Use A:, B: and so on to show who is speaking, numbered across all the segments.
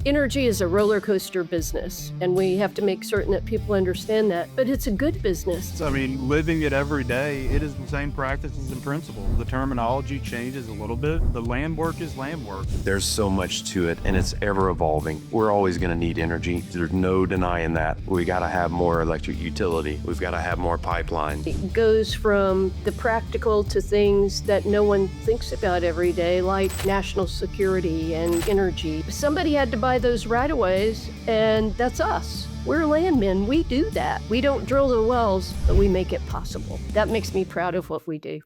A: Energy is a roller coaster business, and we have to make certain that people understand that, but it's a good business.
B: I mean, living it every day, it is the same practices and principles. The terminology changes a little bit. The land work is land work.
C: There's so much to it, and it's ever evolving. We're always going to need energy. There's no denying that. We got to have more electric utility. We've got to have more pipeline.
A: It goes from the practical to things that no one thinks about every day, like national security and energy. Somebody had to buy those right-of-ways, and that's us. We're landmen. We do that. We don't drill the wells, but we make it possible. That makes me proud of what we do.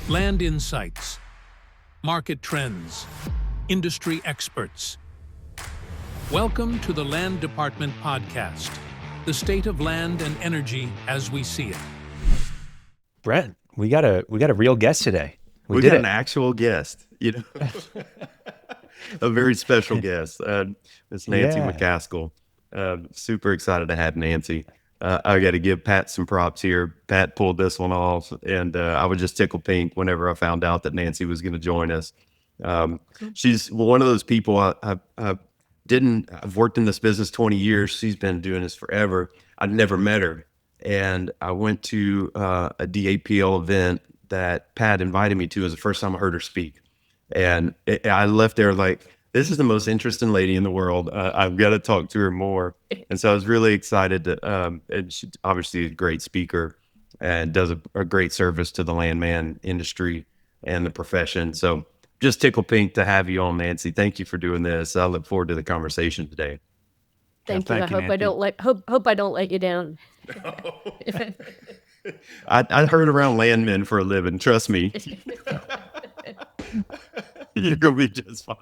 D: Land insights, market trends, industry experts. Welcome to the Land Department Podcast, the state of land and energy as we see it.
E: Brent, we got a real guest today.
C: We got an actual guest, a very special guest. It's Nancy McCaskell. Super excited to have Nancy. I got to give Pat some props here. Pat pulled this one off, and I was just tickled pink whenever I found out that Nancy was going to join us. She's one of those people I've worked in this business 20 years. She's been doing this forever. I've never met her. And I went to a DAPL event that Pat invited me to. It was the first time I heard her speak. And I left there like, this is the most interesting lady in the world. I've got to talk to her more. And so I was really excited to, and she's obviously a great speaker and does a great service to the landman industry and the profession. So just tickled pink to have you on, Nancy. Thank you for doing this. I look forward to the conversation today.
A: Thank you. I hope I don't let you down.
C: No. I heard around landmen for a living. Trust me. You're gonna be just fine.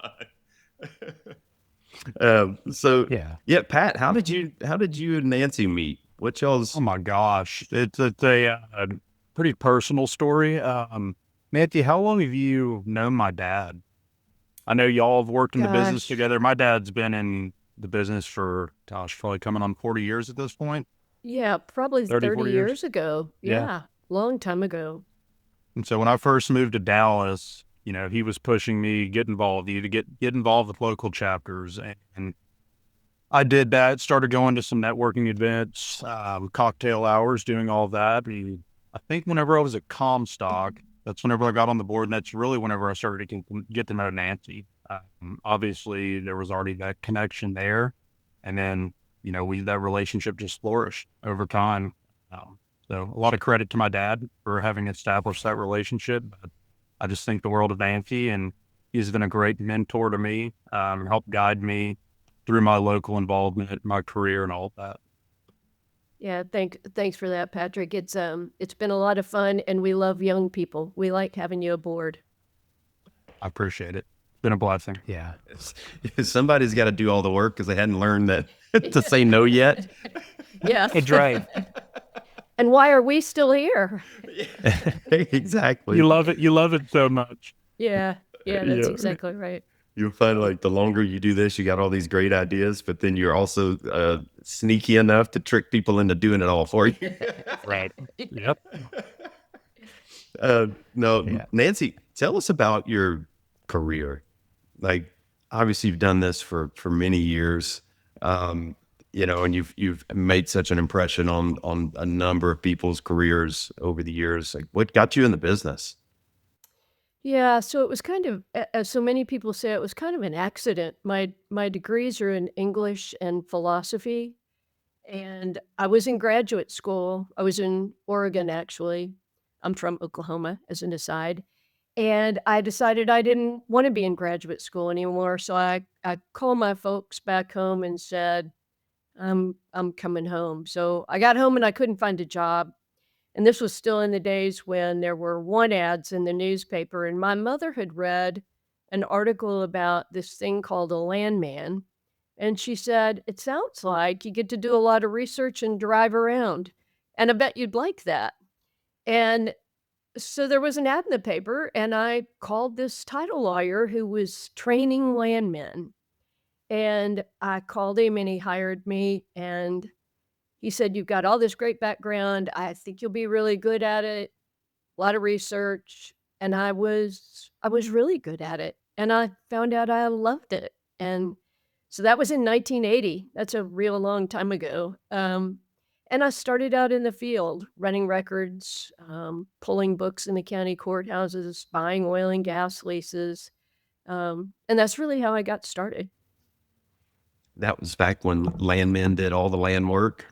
C: Pat, how did you and Nancy meet? What y'all's?
B: Oh my gosh, it's a pretty personal story. Nancy, how long have you known my dad? I know y'all have worked in the business together. My dad's been in the business for, probably coming on 40 years at this point.
A: Yeah, probably 30 years ago. Yeah, long time ago.
B: And so when I first moved to Dallas, he was pushing me, get involved, to get involved with local chapters. And I did that, started going to some networking events, cocktail hours, doing all that. And I think whenever I was at Comstock, that's whenever I got on the board, and that's really whenever I started to get to know Nancy. Obviously, there was already that connection there. And then, that relationship just flourished over time. So a lot of credit to my dad for having established that relationship. But I just think the world of Nancy, and he's been a great mentor to me, helped guide me through my local involvement, my career, and all of that.
A: Yeah, thanks for that, Patrick. It's been a lot of fun, and we love young people. We like having you aboard.
B: I appreciate it. It's been a blessing.
E: Yeah.
C: Somebody's got to do all the work because they hadn't learned that to say no yet.
A: Yeah.
E: It's right.
A: And why are we still here?
C: Exactly.
B: You love it. You love it so much.
A: Yeah, that's exactly right.
C: You'll find like the longer you do this, you got all these great ideas, but then you're also sneaky enough to trick people into doing it all for you.
E: Right.
B: Yep.
C: Nancy, tell us about your career. Like, obviously you've done this for many years, and you've made such an impression on a number of people's careers over the years. Like, what got you in the business?
A: Yeah, so it was kind of, as so many people say, it was kind of an accident. My degrees are in English and philosophy, and I was in graduate school. I was in Oregon, actually. I'm from Oklahoma, as an aside. And I decided I didn't want to be in graduate school anymore, so I called my folks back home and said, I'm coming home. So I got home and I couldn't find a job. And this was still in the days when there were want ads in the newspaper. And my mother had read an article about this thing called a landman. And she said, it sounds like you get to do a lot of research and drive around. And I bet you'd like that. And so there was an ad in the paper, and I called this title lawyer who was training landmen. And I called him and he hired me, and he said, you've got all this great background. I think you'll be really good at it. A lot of research. And I was really good at it. And I found out I loved it. And So that was in 1980. That's a real long time ago. And I started out in the field, running records, pulling books in the county courthouses, buying oil and gas leases. And that's really how I got started.
C: That was back when landmen did all the land work.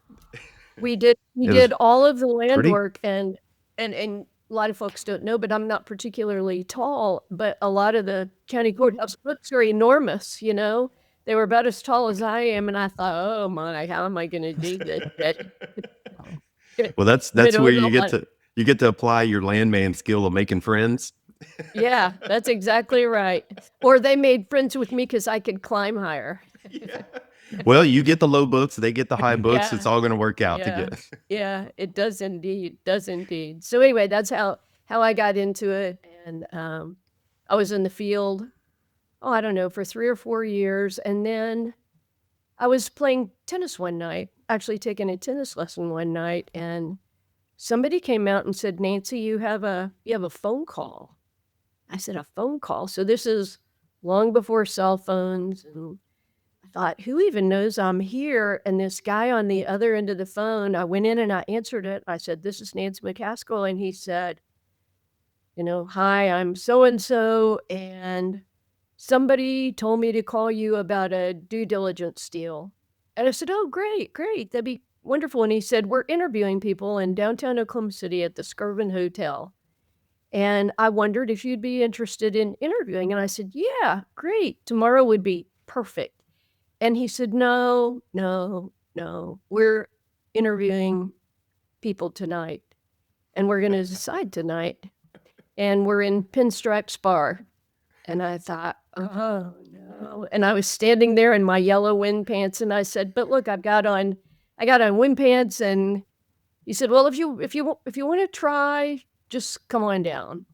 A: We did
C: It was
A: all of the land
C: pretty.
A: work, and a lot of folks don't know, but I'm not particularly tall, but a lot of the county courthouse books are enormous, you know? They were about as tall as I am, and I thought, "Oh my, how am I gonna do this?"
C: Well,
A: But
C: that's
A: it
C: where
A: was a lot.
C: you get to apply your landman skill of making friends.
A: Yeah, that's exactly right. Or they made friends with me because I could climb higher.
C: Well, you get the low books, they get the high books. It's
A: Yeah.
C: all going to work out
A: Yeah.
C: together.
A: Yeah, it does indeed, does indeed. So anyway, that's how I got into it, and, I was in the field, oh, I don't know, for 3 or 4 years, and then I was playing tennis one night, actually taking a tennis lesson one night, and somebody came out and said, "Nancy, you have a phone call." I said, "A phone call?" So this is long before cell phones, and I thought, "Who even knows I'm here?" And this guy on the other end of the phone, I went in and I answered it. I said, "This is Nancy McCaskell." And he said, "Hi, I'm so and so, and somebody told me to call you about a due diligence deal." And I said, "Oh, great, great. That'd be wonderful." And he said, "We're interviewing people in downtown Oklahoma City at the Skirvin Hotel. And I wondered if you'd be interested in interviewing." And I said, "Yeah, great. Tomorrow would be perfect." And he said, "No, no, no. We're interviewing people tonight, and we're gonna decide tonight. And we're in Pinstripes Bar." And I thought, "Oh, no." And I was standing there in my yellow wind pants, and I said, "But look, I got on wind pants." And he said, "Well, if you wanna try, just come on down."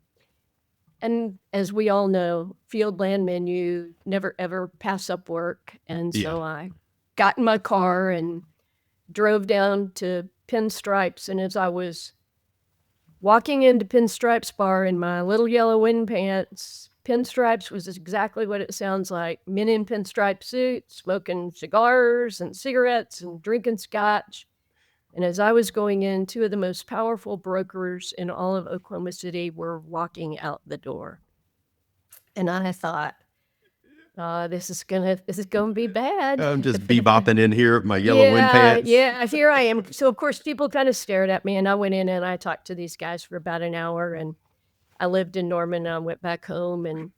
A: And as we all know, field landmen, you never ever pass up work. And
C: Yeah.
A: so I got in my car and drove down to Pinstripes. And as I was walking into Pinstripes Bar in my little yellow wind pants, Pinstripes was exactly what it sounds like. Men in pinstripe suits, smoking cigars and cigarettes and drinking scotch. And as I was going in, two of the most powerful brokers in all of Oklahoma City were walking out the door. And I thought, this is gonna be bad."
C: I'm just bebopping in here with my yellow wind pants.
A: Yeah, here I am. So, of course, people kind of stared at me, and I went in and I talked to these guys for about an hour, and I lived in Norman, and I went back home, and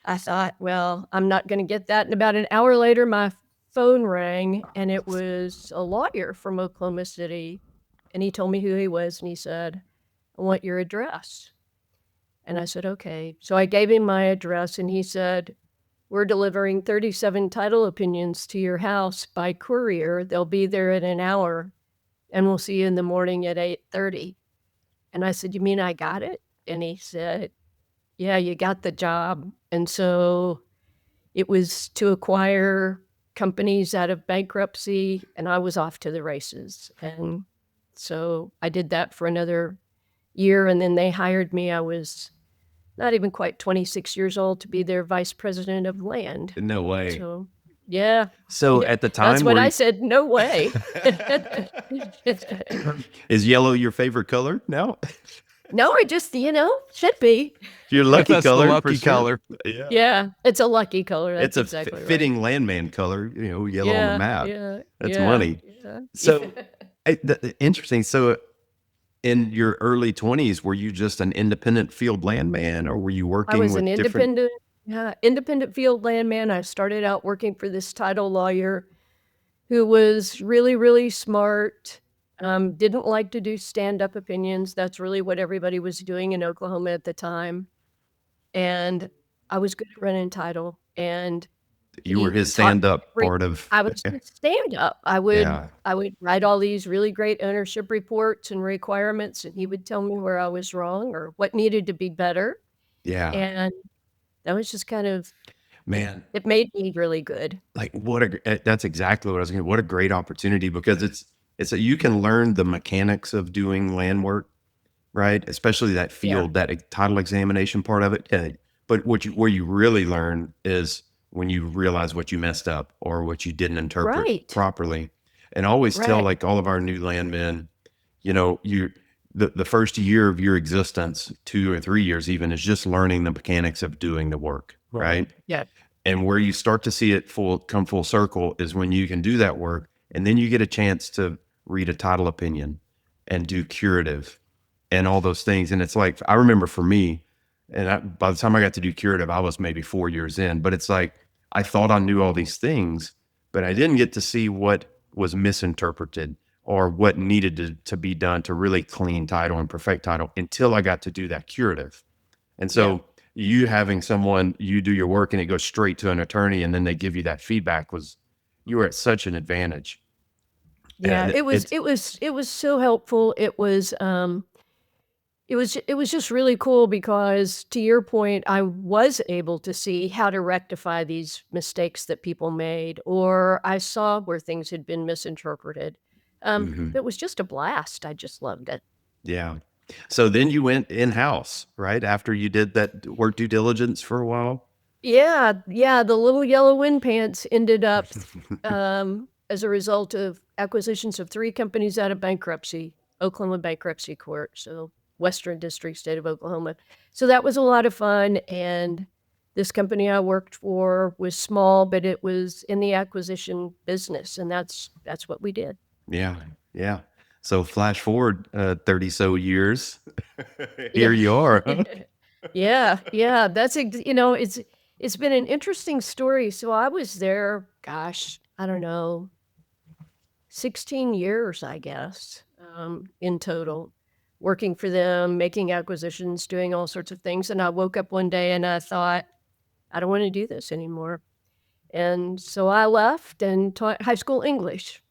A: I thought, "Well, I'm not gonna get that." And about an hour later, my phone rang, and it was a lawyer from Oklahoma City, and he told me who he was, and he said, "I want your address." And I said, "Okay." So I gave him my address, and he said, "We're delivering 37 title opinions to your house by courier. They'll be there in an hour, and we'll see you in the morning at 8:30. And I said, "You mean I got it?" And he said, "Yeah, you got the job." And so it was to acquire companies out of bankruptcy, and I was off to the races. And so I did that for another year, and then they hired me. I was not even quite 26 years old to be their vice president of land.
C: No way.
A: So, yeah.
C: So
A: Yeah,
C: at the
A: that's
C: time,
A: what I said, "No way."
C: is yellow your favorite color now?
A: No, it just, should be.
C: Your lucky
B: That's the
C: color,
B: lucky
C: for sure.
B: color.
C: Yeah.
A: Yeah, it's a lucky color.
C: It's
A: That's
C: a
A: exactly right.
C: fitting landman color, yellow on the map.
A: Yeah,
C: That's
A: yeah,
C: money.
A: yeah.
C: So interesting. So in your early 20s, were you just an independent field landman, or were you
A: I
C: working
A: was
C: with
A: an
C: different?
A: independent field landman. I started out working for this title lawyer who was really, really smart, didn't like to do stand-up opinions. That's really what everybody was doing in Oklahoma at the time. And I was good at running title, and
C: You were
A: he
C: his
A: taught
C: stand-up
A: every
C: part of.
A: I was his stand-up. I
C: Yeah.
A: would write all these really great ownership reports and requirements, and he would tell me where I was wrong or what needed to be better.
C: Yeah,
A: And that was just kind of
C: man.
A: it made me really good.
C: Like that's exactly what I was going to, what a great opportunity, because you can learn the mechanics of doing land work, right? Especially that
A: Yeah.
C: field, that title examination part of it. But where you really learn is when you realize what you messed up or what you didn't interpret
A: Right.
C: properly. And I always tell
A: Right.
C: like all of our new landmen, you know, the first year of your existence, 2 or 3 years even, is just learning the mechanics of doing the work, right?
A: Yeah.
C: And where you start to see it come full circle is when you can do that work, and then you get a chance to read a title opinion and do curative and all those things. And it's like, I remember for me, by the time I got to do curative, I was maybe 4 years in, but it's like, I thought I knew all these things, but I didn't get to see what was misinterpreted or what needed to be done to really clean title and perfect title until I got to do that curative. And so you having someone, you do your work and it goes straight to an attorney and then they give you that feedback you were at such an advantage.
A: Yeah,
C: And
A: it was so helpful. It was just really cool because, to your point, I was able to see how to rectify these mistakes that people made, or I saw where things had been misinterpreted.
C: Mhm.
A: It was just a blast. I just loved it.
C: Yeah. So then you went in-house, right? After you did that work due diligence for a while?
A: Yeah, yeah, the little yellow wind pants ended up, as a result of acquisitions of 3 companies out of bankruptcy, Oklahoma Bankruptcy Court, so Western District, State of Oklahoma. So that was a lot of fun, and this company I worked for was small, but it was in the acquisition business, and that's what we did.
C: Yeah. Yeah. So flash forward 30 so years. Here
A: Yeah.
C: you are. Huh?
A: Yeah, yeah, you know, it's been an interesting story. So I was there, gosh, I don't know, 16 years, I guess, in total, working for them, making acquisitions, doing all sorts of things. And I woke up one day and I thought, I don't want to do this anymore. And so I left and taught high school English.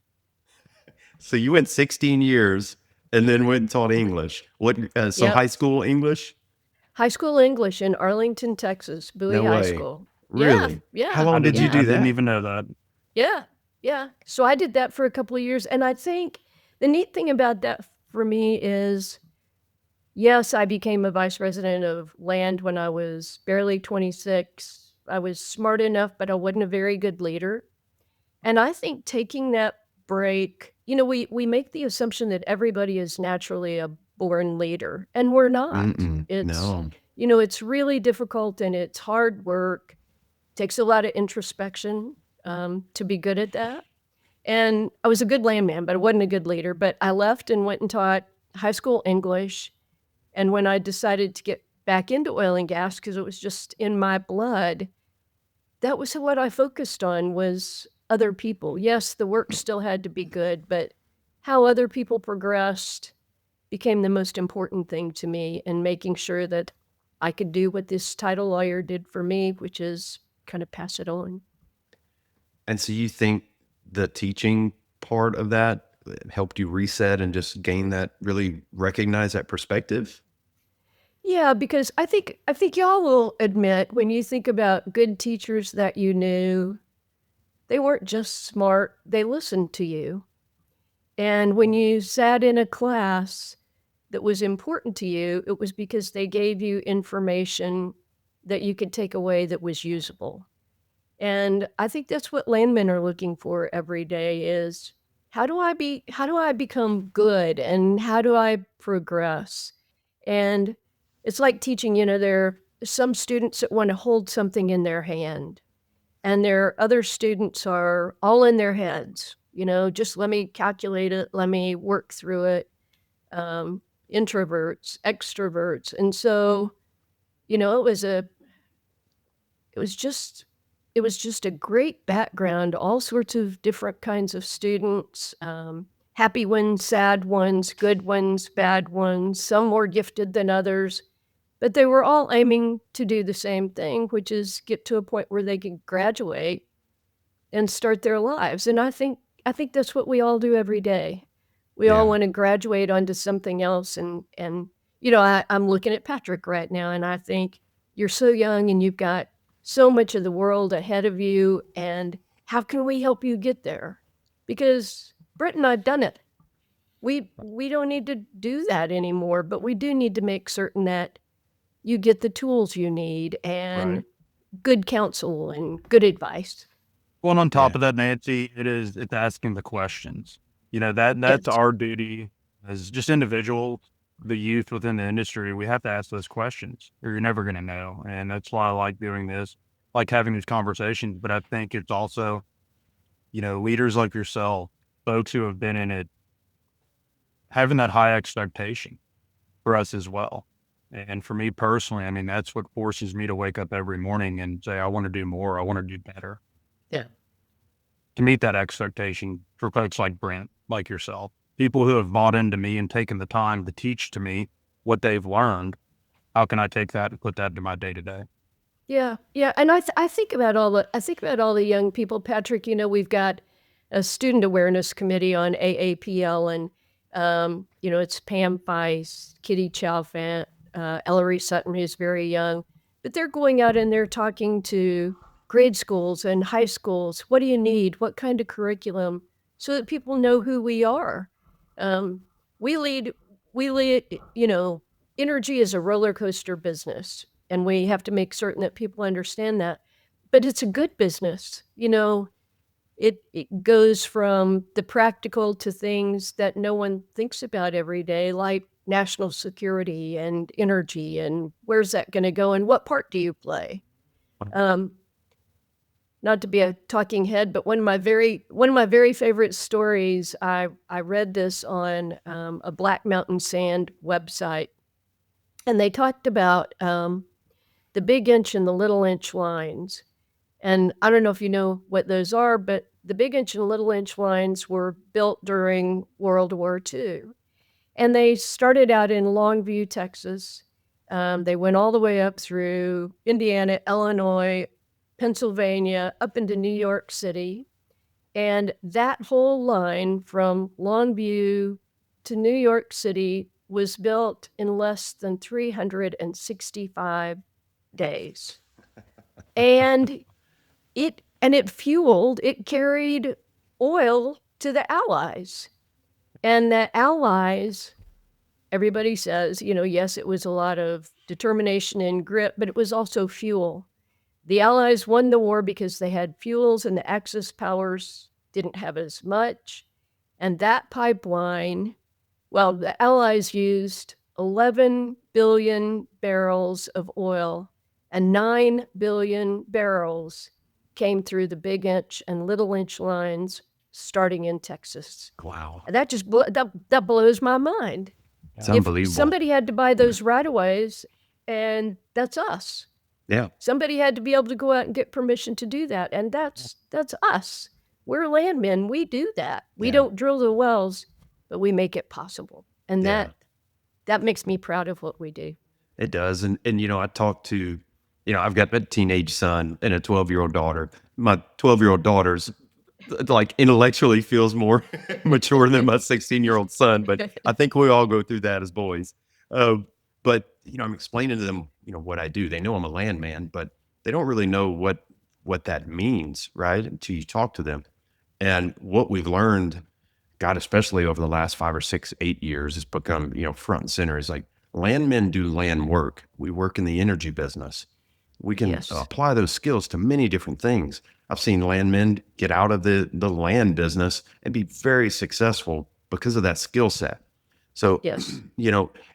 C: So you went 16 years and then went and taught English. What? So
A: Yep.
C: high school English?
A: High school English in Arlington, Texas, Bowie
C: No
A: High
C: way.
A: School. Yeah,
C: Really? How
A: yeah,
C: long did you
A: yeah.
B: I
C: do
B: didn't
C: that?
B: even know that.
A: Yeah, yeah. So I did that for a couple of years, and I think the neat thing about that for me is, yes, I became a vice president of land when I was barely 26. I was smart enough, but I wasn't a very good leader. And I think taking that break, you know, we make the assumption that everybody is naturally a born leader, and we're not.
C: Mm-mm.
A: It's,
C: No.
A: you know, it's really difficult and it's hard work. Takes a lot of introspection to be good at that. And I was a good landman, but I wasn't a good leader. But I left and went and taught high school English. And when I decided to get back into oil and gas, because it was just in my blood, that was what I focused on was other people. Yes, the work still had to be good, but how other people progressed became the most important thing to me, and making sure that I could do what this title lawyer did for me, which is kind of pass it on.
C: And so you think the teaching part of that helped you reset and just gain that, really recognize that perspective?
A: Yeah, because I think y'all will admit when you think about good teachers that you knew, they weren't just smart, they listened to you. And when you sat in a class that was important to you, it was because they gave you information that you could take away that was usable. And I think that's what landmen are looking for every day is how do I become good and how do I progress? And it's like teaching, you know, there are some students that want to hold something in their hand, and there are other students are all in their heads, you know, just let me calculate it, let me work through it. Introverts, extroverts. And so, you know, it was just it was just a great background, all sorts of different kinds of students, happy ones, sad ones, good ones, bad ones, some more gifted than others, but they were all aiming to do the same thing, which is get to a point where they can graduate and start their lives. And I think that's what we all do every day. We all
C: Yeah.
A: want to graduate onto something else. And you know, I'm looking at Patrick right now, and I think you're so young and you've got so much of the world ahead of you. And how can we help you get there? Because Brett and I've done it. We don't need to do that anymore, but we do need to make certain that you get the tools you need and
C: Right.
A: good counsel and good advice.
B: Well, and on top of that, Nancy, it's asking the questions. That's
A: Yes.
B: our duty as just individuals, the youth within the industry. We have to ask those questions, or you're never going to know. And that's why I like doing this, like having these conversations. But I think it's also, leaders like yourself, folks who have been in it, having that high expectation for us as well. And for me personally, I mean, that's what forces me to wake up every morning and say, I want to do more. I want to do better.
A: Yeah.
B: To meet that expectation for folks like Brent, like yourself, people who have bought into me and taken the time to teach to me what they've learned. How can I take that and put that into my day to day?
A: Yeah, yeah, and I think about all the young people, Patrick. We've got a student awareness committee on AAPL, and it's Pam Feist, Kitty Chalfant, Ellery Sutton, who's very young, but they're going out and they're talking to grade schools and high schools. What do you need? What kind of curriculum? So that people know who we are. Um, we lead. Energy is a roller coaster business, and we have to make certain that people understand that. But it's a good business. It goes from the practical to things that no one thinks about every day, like national security and energy, and where's that going to go, and what part do you play? Not to be a talking head, but one of my very favorite stories. I read this on a Black Mountain Sand website, and they talked about the big inch and the little inch lines. And I don't know if you know what those are, but the big inch and little inch lines were built during World War II. And they started out in Longview, Texas. They went all the way up through Indiana, Illinois, Pennsylvania, up into New York City. And that whole line from Longview to New York City was built in less than 365 days. And it carried oil to the Allies. And the Allies, everybody says, yes, it was a lot of determination and grit, but it was also fuel. The Allies won the war because they had fuels, and the Axis powers didn't have as much. And that pipeline, well, the Allies used 11 billion barrels of oil, and 9 billion barrels came through the big inch and little inch lines starting in Texas.
E: Wow.
A: And that just that blows my mind.
C: It's
A: If
C: unbelievable.
A: somebody had to buy those right-of-ways, and that's us.
C: Yeah.
A: Somebody had to be able to go out and get permission to do that, and that's us. We're landmen. We do that. We don't drill the wells, but we make it possible. And
C: Yeah.
A: that makes me proud of what we do.
C: It does. And I talked to, I've got a teenage son and a 12-year-old daughter. My 12-year-old daughter's like intellectually feels more mature than my 16-year-old son, but I think we all go through that as boys. But I'm explaining to them, what I do. They know I'm a landman, but they don't really know what that means, right? Until you talk to them. And what we've learned, God, especially over the last 5 or 6, 8 years, has become, front and center. Is like landmen do land work. We work in the energy business. We can
A: Yes.
C: apply those skills to many different things. I've seen landmen get out of the land business and be very successful because of that skill set. So,
A: Yes.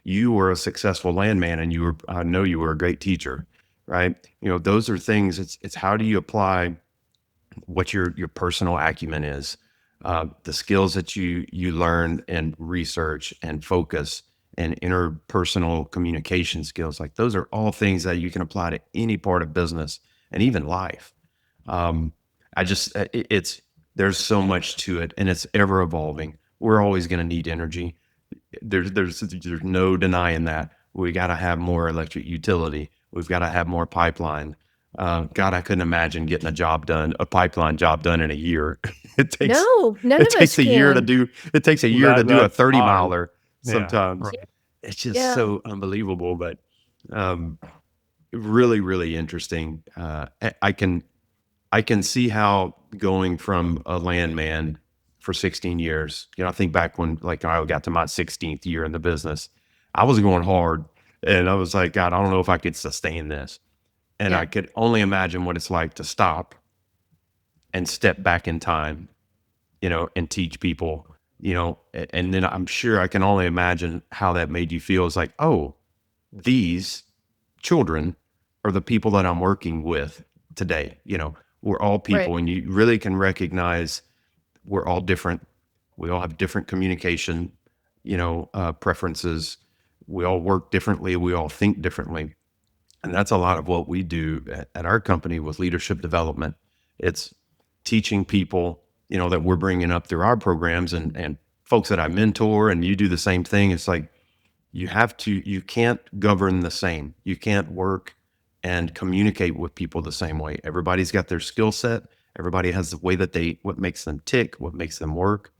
C: You were a successful landman, and I know you were a great teacher, right? Those are things. It's how do you apply what your personal acumen is, the skills that you learn and research and focus and interpersonal communication skills. Like those are all things that you can apply to any part of business and even life. There's so much to it, and it's ever evolving. We're always going to need energy. There's no denying that. We got to have more electric utility. We've got to have more pipeline. God, I couldn't imagine getting a pipeline job done in a year. It takes
A: None
C: it
A: of
C: takes
A: us
C: a year to
A: can.
C: do. It takes a year to do a
B: That's
C: 30
B: hard.
C: miler
B: Yeah,
C: sometimes.
B: right.
C: It's just
A: Yeah.
C: so unbelievable, but really, really interesting. I can see how going from a landman for 16 years, I think back when like I got to my 16th year in the business, I was going hard, and I was like, God, I don't know if I could sustain this. And I could only imagine what it's like to stop and step back in time, and teach people, and then I'm sure I can only imagine how that made you feel. It's like, oh, these children are the people that I'm working with today. We're all people,
A: Right.
C: and you really can recognize we're all different. We all have different communication, preferences. We all work differently. We all think differently. And that's a lot of what we do at our company with leadership development. It's teaching people, that we're bringing up through our programs and folks that I mentor, and you do the same thing. It's like, you can't govern the same. You can't work and communicate with people the same way. Everybody's got their skill set. Everybody has the way that what makes them tick, what makes them work.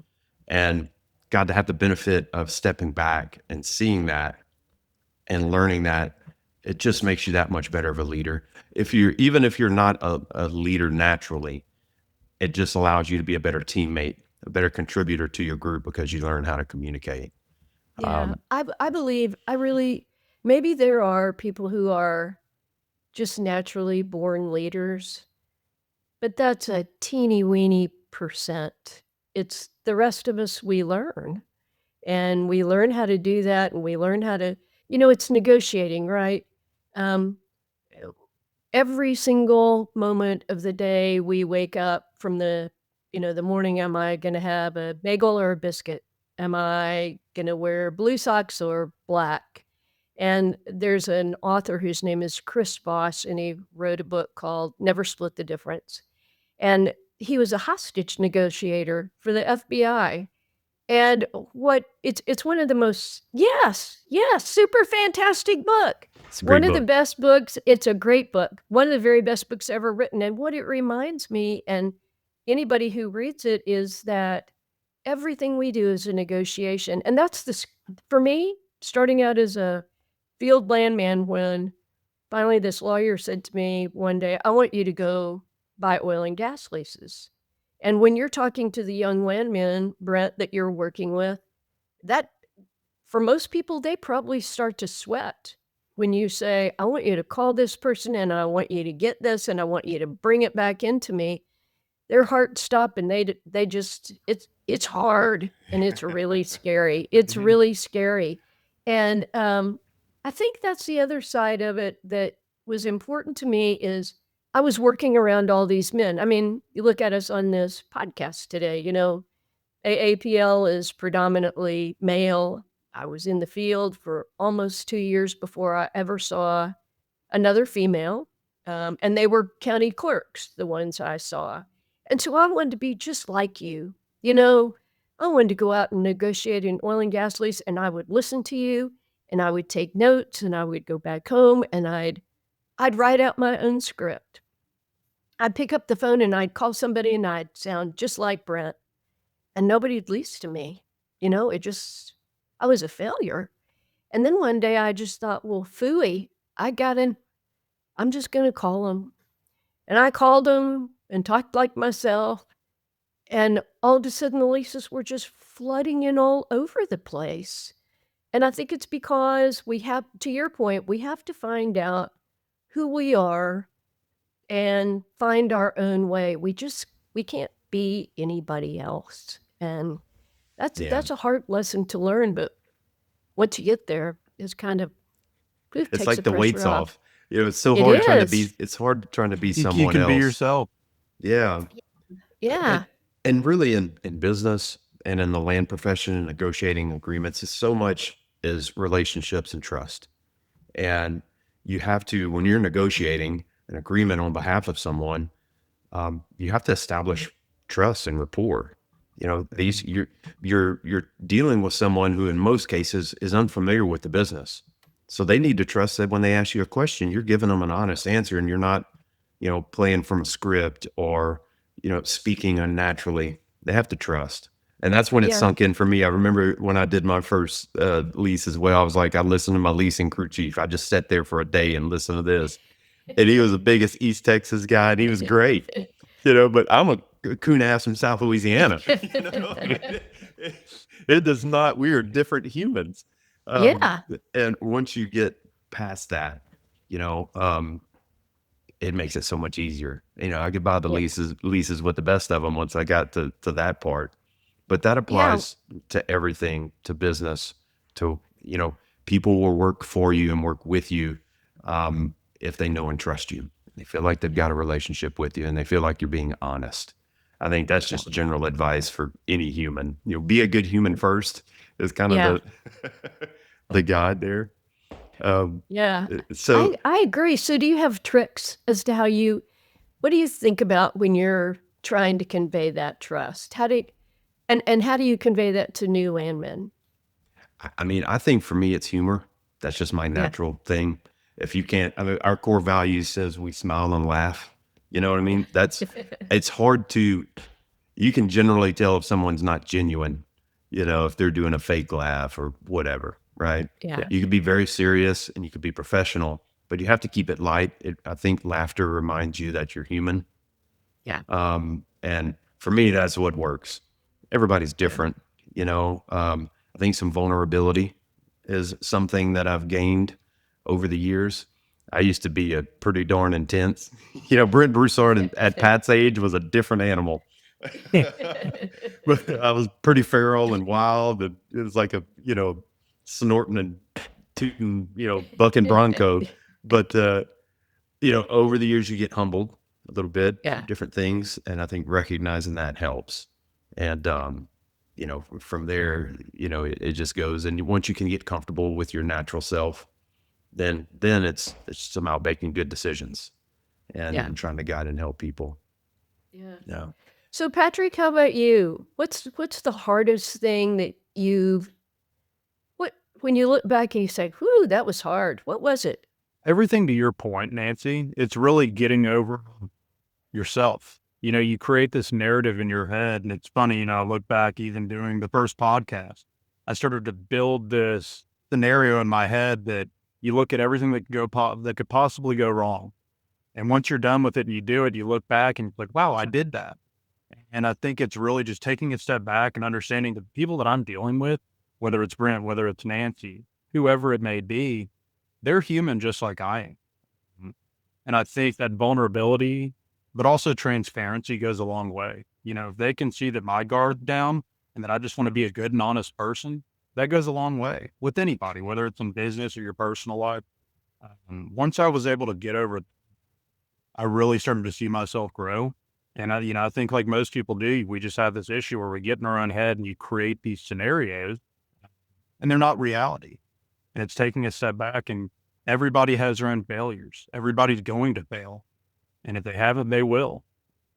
C: And got to have the benefit of stepping back and seeing that and learning that, it just makes you that much better of a leader. Even if you're not a leader naturally, it just allows you to be a better teammate, a better contributor to your group because you learn how to communicate.
A: Yeah. I believe, maybe there are people who are just naturally born leaders, but that's a teeny weeny percent. It's the rest of us, we learn. And we learn how to do that, and we learn how to, it's negotiating, right? Um, every single moment of the day we wake up from the morning, am I going to have a bagel or a biscuit? Am I going to wear blue socks or black? And there's an author whose name is Chris Voss, and he wrote a book called Never Split the Difference. And he was a hostage negotiator for the FBI. And it's one of the most, yes, super fantastic book.
C: It's a
A: One
C: great
A: of the
C: book.
A: best books. It's a great book. One of the very best books ever written. And what it reminds me, and anybody who reads it, is that everything we do is a negotiation. And that's for me, starting out as a field landman, when finally this lawyer said to me one day, I want you to go buy oil and gas leases. And when you're talking to the young landmen, Brent, that you're working with, that, for most people, they probably start to sweat when you say, I want you to call this person, and I want you to get this, and I want you to bring it back into me. Their hearts stop, and they just, it's hard, and it's really scary. It's really scary. And I think that's the other side of it that was important to me, is I was working around all these men. I mean, you look at us on this podcast today, AAPL is predominantly male. I was in the field for almost 2 years before I ever saw another female, and they were county clerks, the ones I saw. And so I wanted to be just like you. I wanted to go out and negotiate an oil and gas lease, and I would listen to you, and I would take notes, and I would go back home, and I'd write out my own script. I'd pick up the phone, and I'd call somebody, and I'd sound just like Brent, and nobody'd lease to me. I was a failure. And then one day I just thought, well, phooey, I'm just going to call him. And I called him and talked like myself. And all of a sudden the leases were just flooding in all over the place. And I think it's because to your point, we have to find out who we are and find our own way. We can't be anybody else. And that's a hard lesson to learn, but once you get there, it's kind of, it
C: It's
A: takes
C: like the weight's
A: pressure
C: off. It's so
A: It
C: hard
A: is.
C: it's hard trying to be
B: You
C: someone
B: can
C: else.
B: be yourself.
C: Yeah.
A: Yeah.
C: And really in business and in the land profession and negotiating agreements, it's so much is relationships and trust. And you have to, when you're negotiating an agreement on behalf of someone, you have to establish trust and rapport. You're dealing with someone who in most cases is unfamiliar with the business. So they need to trust that when they ask you a question, you're giving them an honest answer, and you're not, playing from a script or, speaking unnaturally. They have to trust. And that's when it
A: Yeah.
C: sunk in for me. I remember when I did my first lease as well, I was like, I listened to my leasing crew chief. I just sat there for a day and listened to this. And he was the biggest East Texas guy, and he was great, but I'm a coon ass from South Louisiana. It does not, we are different humans.
A: Yeah.
C: And once you get past that, it makes it so much easier. I could buy the leases with the best of them once I got to that part. But that
A: Yeah.
C: applies to everything, to business, to, people will work for you and work with you if they know and trust you. They feel like they've got a relationship with you and they feel like you're being honest. I think that's just general advice for any human. Be a good human first is kind
A: Yeah.
C: of the guide there.
A: Yeah.
C: So
A: I agree. So do you have tricks as to what do you think about when you're trying to convey that trust? And how do you convey that to new landmen?
C: I mean, I think for me, it's humor. That's just my natural thing. If you can't, our core value says we smile and laugh. You know what I mean? It's hard you can generally tell if someone's not genuine, if they're doing a fake laugh or whatever, right?
A: Yeah.
C: You could be very serious and you could be professional, but you have to keep it light. I think laughter reminds you that you're human.
A: Yeah.
C: And for me, that's what works. Everybody's different, I think some vulnerability is something that I've gained over the years. I used to be a pretty darn intense, Brent Broussard at Pat's age was a different animal. But I was pretty feral and wild. And it was like snorting and tooting, bucking bronco. But, over the years you get humbled a little bit,
A: Yeah.
C: different things. And I think recognizing that helps. And, from there, it just goes. And once you can get comfortable with your natural self, then it's somehow making good decisions and trying to guide and help people.
A: Yeah.
C: Yeah.
A: So Patrick, how about you? What's the hardest thing that when you look back and you say, whew, that was hard. What was it?
B: Everything to your point, Nancy, it's really getting over yourself. You create this narrative in your head, and it's funny, I look back even doing the first podcast, I started to build this scenario in my head that you look at everything that could possibly go wrong. And once you're done with it and you do it, you look back and you're like, wow, I did that. And I think it's really just taking a step back and understanding the people that I'm dealing with, whether it's Brent, whether it's Nancy, whoever it may be, they're human just like I am. And I think that vulnerability, but also transparency goes a long way. If they can see that my guard's down and that I just want to be a good and honest person, that goes a long way with anybody, whether it's in business or your personal life. Once I was able to get over it, I really started to see myself grow. And I think like most people do, we just have this issue where we get in our own head and you create these scenarios and they're not reality. And it's taking a step back, and everybody has their own failures. Everybody's going to fail. And if they haven't, they will.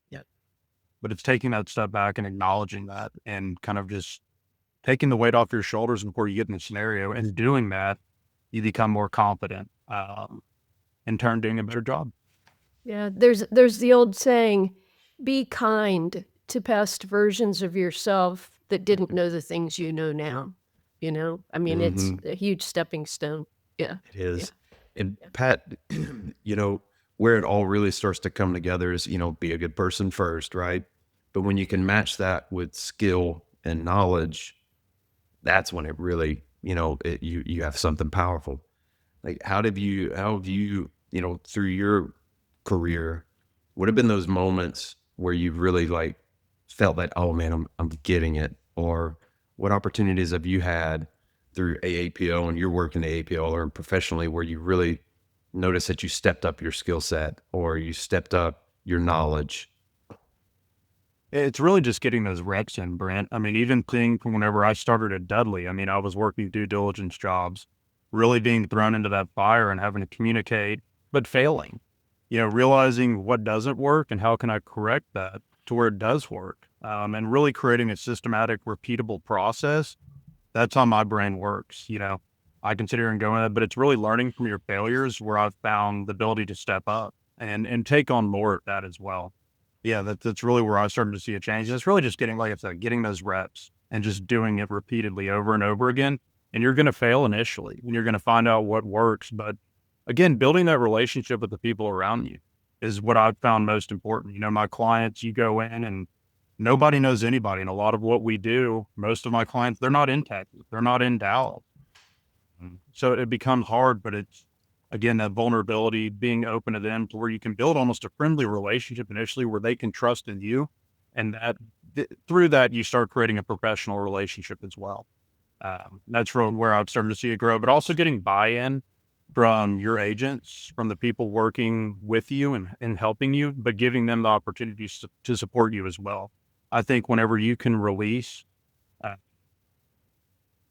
A: Yeah.
B: But it's taking that step back and acknowledging that and kind of just taking the weight off your shoulders before you get in the scenario. And doing that, you become more confident, in turn doing a better job.
A: Yeah. There's the old saying, be kind to past versions of yourself that didn't know the things you know now. I mean, it's a huge stepping stone. Yeah.
C: It is. And Pat, where it all really starts to come together is, be a good person first, right? But when you can match that with skill and knowledge, that's when it really, you have something powerful. Like, how have you, through your career, what have been those moments where you've really like felt that, oh man, I'm getting it? Or what opportunities have you had through AAPL and you're working AAPL or professionally where you really notice that you stepped up your skill set or you stepped up your knowledge?
B: It's really just getting those reps in, Brent. I mean, even from whenever I started at Dudley, I was working due diligence jobs, really being thrown into that fire and having to communicate, but failing, realizing what doesn't work and how can I correct that to where it does work. And really creating a systematic, repeatable process. That's how my brain works. I can sit here and go in it, but it's really learning from your failures where I've found the ability to step up and take on more of that as well. Yeah, that's really where I started to see a change. And it's really just getting, like I said, getting those reps and just doing it repeatedly over and over again. And you're going to fail initially and you're going to find out what works. But again, building that relationship with the people around you is what I've found most important. My clients, you go in and nobody knows anybody. And a lot of what we do, most of my clients, they're not in Texas. They're not in Dallas. So it becomes hard, but again, that vulnerability, being open to them to where you can build almost a friendly relationship initially where they can trust in you. And that through that, you start creating a professional relationship as well. That's really where I've started to see it grow, but also getting buy-in from your agents, from the people working with you and helping you, but giving them the opportunities to support you as well. I think whenever you can release,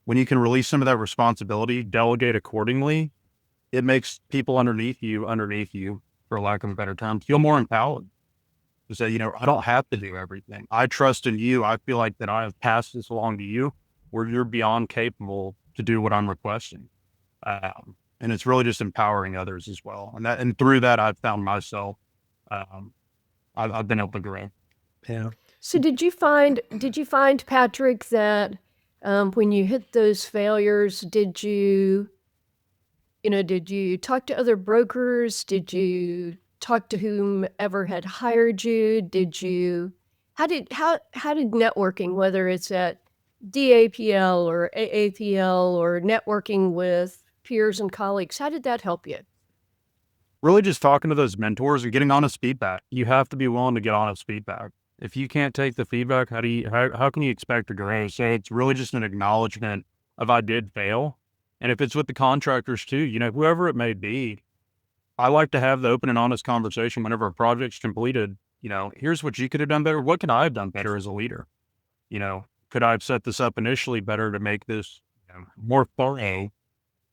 B: when you can release some of that responsibility, delegate accordingly, it makes people underneath you, for lack of a better term, feel more empowered to say, I don't have to do everything. I trust in you. I feel like that I have passed this along to you where you're beyond capable to do what I'm requesting. And it's really just empowering others as well. And through that, I've found myself, I've been able to grow.
E: Yeah.
A: So did you find, Patrick, that when you hit those failures, did you talk to other brokers? Did you talk to whomever had hired you? How did networking, whether it's at DAPL or AAPL or networking with peers and colleagues, how did that help you?
B: Really just talking to those mentors and getting honest feedback. You have to be willing to get honest feedback. If you can't take the feedback, how can you expect to grow? So it's really just an acknowledgement of I did fail. And if it's with the contractors too, whoever it may be, I like to have the open and honest conversation whenever a project's completed. Here's what you could have done better. What could I have done better as a leader? Could I have set this up initially better to make this more thorough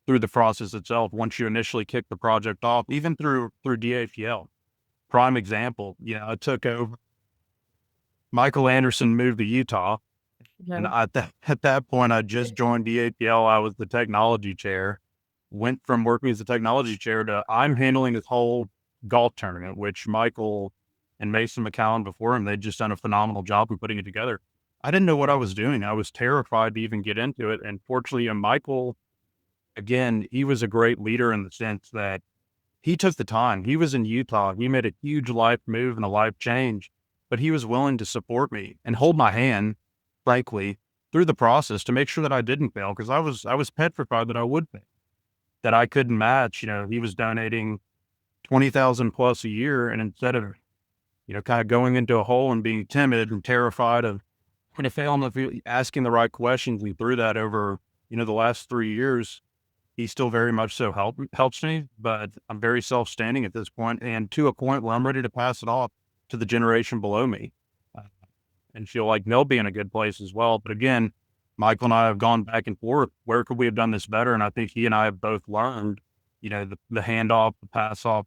B: through the process itself once you initially kick the project off, even through DAPL. Prime example, I took over. Michael Anderson moved to Utah, and at that point, I just joined DAPL. I was the technology chair. Went from working as the technology chair to I'm handling this whole golf tournament, which Michael and Mason McCowan before him, they'd just done a phenomenal job of putting it together. I didn't know what I was doing. I was terrified to even get into it. And fortunately, Michael, again, he was a great leader in the sense that he took the time. He was in Utah. He made a huge life move and a life change, but he was willing to support me and hold my hand, frankly, through the process to make sure that I didn't fail, because I was petrified that I would fail, that I couldn't match. He was donating 20,000 plus a year, and instead of kind of going into a hole and being timid and terrified of going to fail, asking the right questions, we threw that over the last 3 years. He still very much so helps me, but I'm very self-standing at this point, and to a point where I'm ready to pass it off to the generation below me, and feel like they'll be in a good place as well. But again, Michael and I have gone back and forth. Where could we have done this better? And I think he and I have both learned, the handoff, the pass off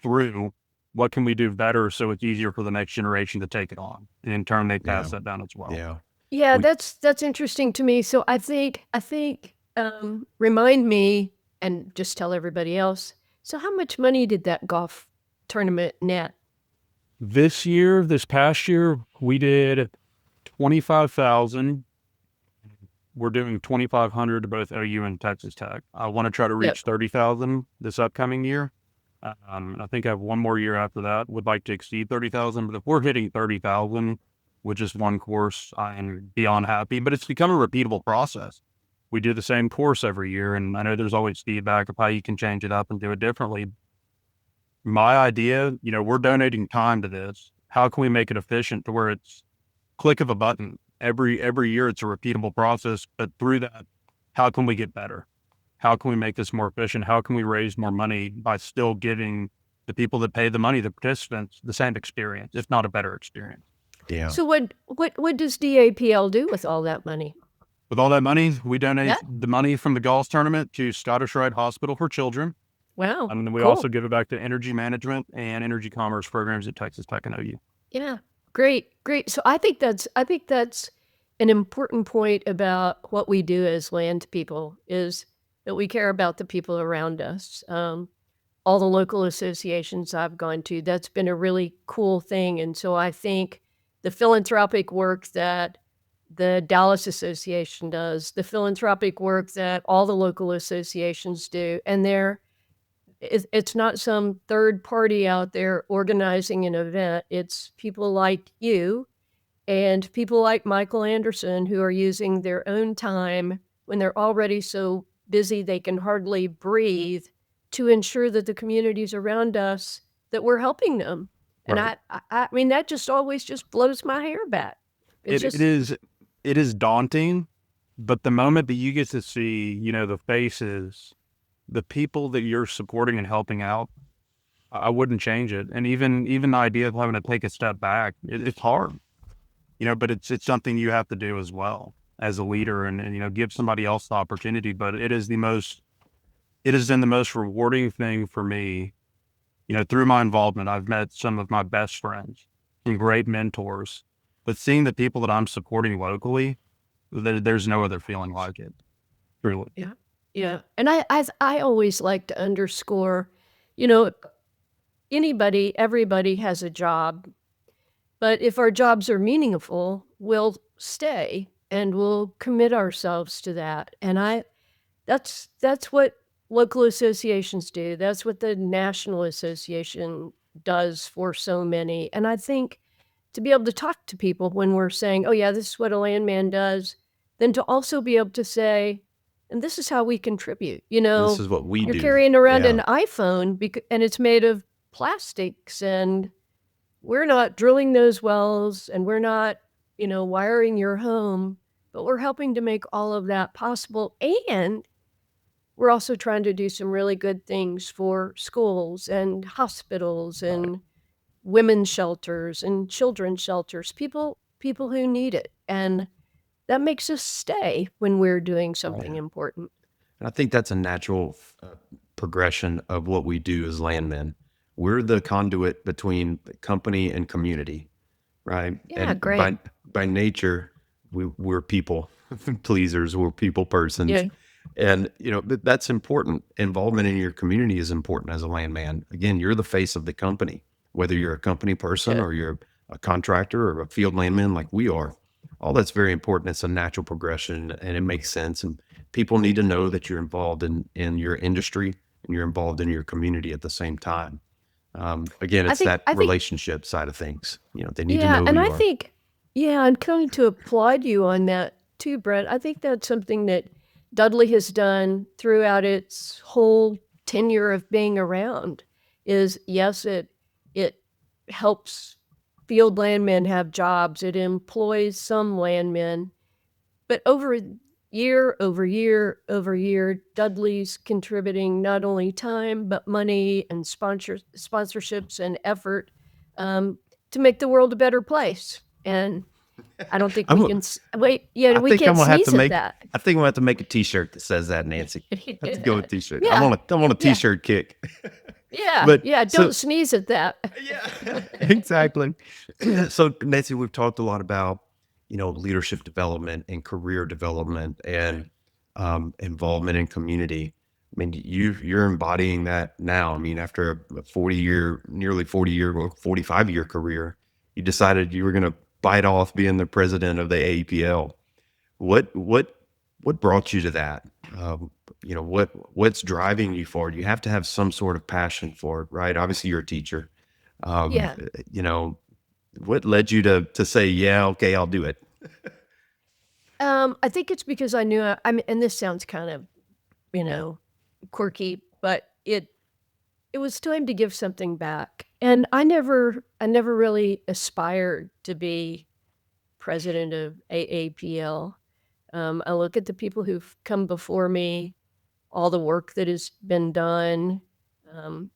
B: through. What can we do better so it's easier for the next generation to take it on? And in turn, they pass that down as well.
A: Yeah, that's interesting to me. So I think, remind me and just tell everybody else. So how much money did that golf tournament net?
B: This past year, we did 25,000. We're doing 2,500 to both OU and Texas Tech. I want to try to reach 30,000 this upcoming year. I think I have one more year after that. Would like to exceed 30,000, but if we're hitting 30,000 with just one course, I'm beyond happy. But it's become a repeatable process. We do the same course every year, and I know there's always feedback of how you can change it up and do it differently. My idea, we're donating time to this. How can we make it efficient to where it's click of a button? Every year it's a repeatable process, but through that, how can we get better? How can we make this more efficient? How can we raise more money by still giving the people that pay the money, the participants, the same experience, if not a better experience?
E: Yeah.
A: So what does DAPL do with all that money?
B: With all that money, we donate the money from the golf tournament to Scottish Rite Hospital for Children.
A: Wow.
B: And then we
A: cool.
B: also give it back to energy management and energy commerce programs at Texas Tech and OU.
A: Yeah. Great. So I think that's an important point about what we do as land people is that we care about the people around us. All the local associations I've gone to, that's been a really cool thing. And so I think the philanthropic work that the Dallas Association does, the philanthropic work that all the local associations do, and it's not some third party out there organizing an event. It's people like you and people like Michael Anderson who are using their own time when they're already so busy they can hardly breathe to ensure that the communities around us, that we're helping them. And
B: Right.
A: I mean, that just always just blows my hair back. It's
B: It
A: just,
B: is daunting, but the moment that you get to see, the faces, the people that you're supporting and helping out, I wouldn't change it. And even the idea of having to take a step back, it's hard, but it's something you have to do as well as a leader, and give somebody else the opportunity. But it has been the most rewarding thing for me. Through my involvement, I've met some of my best friends, some great mentors, but seeing the people that I'm supporting locally, there's no other feeling like it. Truly.
A: yeah, yeah. And I always like to underscore, you know, everybody has a job, but if our jobs are meaningful, we'll stay and we'll commit ourselves to that. And that's what local associations do. That's what the National Association does for so many. And I think to be able to talk to people when we're saying, oh yeah, this is what a landman does, then to also be able to say, and this is how we contribute.
C: This is what we
A: You're
C: do.
A: carrying around
C: Yeah.
A: an iPhone and it's made of plastics, and we're not drilling those wells, and we're not, wiring your home, but we're helping to make all of that possible. And we're also trying to do some really good things for schools and hospitals and women's shelters and children's shelters, people who need it. And that makes us stay when we're doing something important.
C: And I think that's a natural progression of what we do as landmen. We're the conduit between the company and community, right?
A: Yeah,
C: And
A: great.
C: by nature, we're people pleasers. We're people persons.
A: Yeah.
C: And, that's important. Involvement in your community is important as a landman. Again, you're the face of the company, whether you're a company person
A: Yeah.
C: or you're a contractor or a field landman like we are. All that's very important. It's a natural progression and it makes sense. And people need to know that you're involved in your industry and you're involved in your community at the same time. Again,
A: I
C: it's
A: think
C: that
A: I think
C: relationship side of things. They need to
A: Yeah,
C: know who
A: and
C: you
A: I
C: are.
A: think, yeah, I'm coming to applaud you on that too, Brett. I think that's something that Dudley has done throughout its whole tenure of being around. Is yes, it helps field landmen have jobs. It employs some landmen, but over year, Dudley's contributing not only time but money and sponsorships and effort, to make the world a better place. And I don't think we
C: I'm,
A: can wait. Yeah,
C: I
A: we
C: think I'm
A: can't
C: gonna have to
A: sneeze at
C: make.
A: that.
C: I think I'm gonna have to make a T-shirt that says that, Nancy. Let's go with T-shirt.
A: Yeah.
C: I'm on a
A: Yeah.
C: T-shirt kick.
A: Yeah,
C: But
A: yeah.
C: so
A: Don't sneeze at that.
C: yeah, exactly. So Nancy, we've talked a lot about leadership development and career development and involvement in community. I mean, you're embodying that now. I mean, after a nearly 40-year, or 45-year career, you decided you were going to bite off being the president of the AAPL. What brought you to that? What's driving you forward? You have to have some sort of passion for it, right? Obviously, you're a teacher.
A: Yeah.
C: What led you to say, yeah, okay, I'll do it?
A: I think it's because I knew. I mean, and this sounds kind of, you know, quirky, but it was time to give something back. And I never really aspired to be president of AAPL. I look at the people who've come before me, all the work that has been done. Um,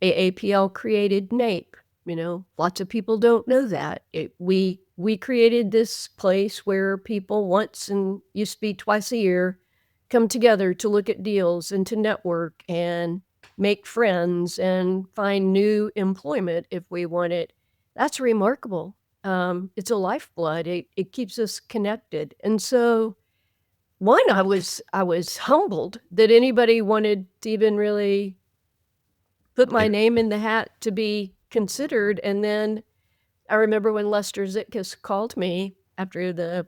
A: AAPL created NAPE. Lots of people don't know that. We created this place where people once, and used to be twice a year, come together to look at deals and to network and make friends and find new employment if we want it. That's remarkable. It's a lifeblood. It keeps us connected. And so, one, I was humbled that anybody wanted to even really put my name in the hat to be considered. And then I remember when Lester Zitkus called me after the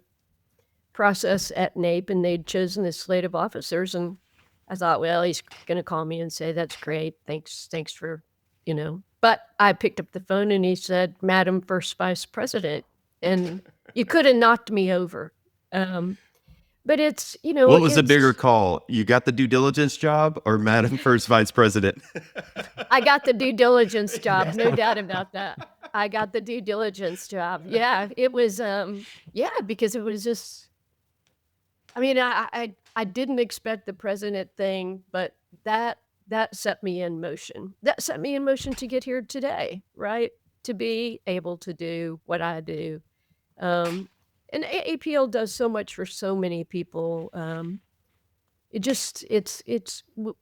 A: process at NAPE and they'd chosen this slate of officers, and I thought, well, he's going to call me and say, that's great. Thanks for, But I picked up the phone and he said, Madam First Vice President. And you could have knocked me over. but it's,
C: What was the bigger
A: it's
C: call? You got the due diligence job or Madam First Vice President?
A: I got the due diligence job, no doubt about that. I got the due diligence job. Yeah, it was, yeah, because it was just, I mean, I didn't expect the president thing, but that set me in motion. That set me in motion to get here today, right? To be able to do what I do. Um, and AAPL does so much for so many people.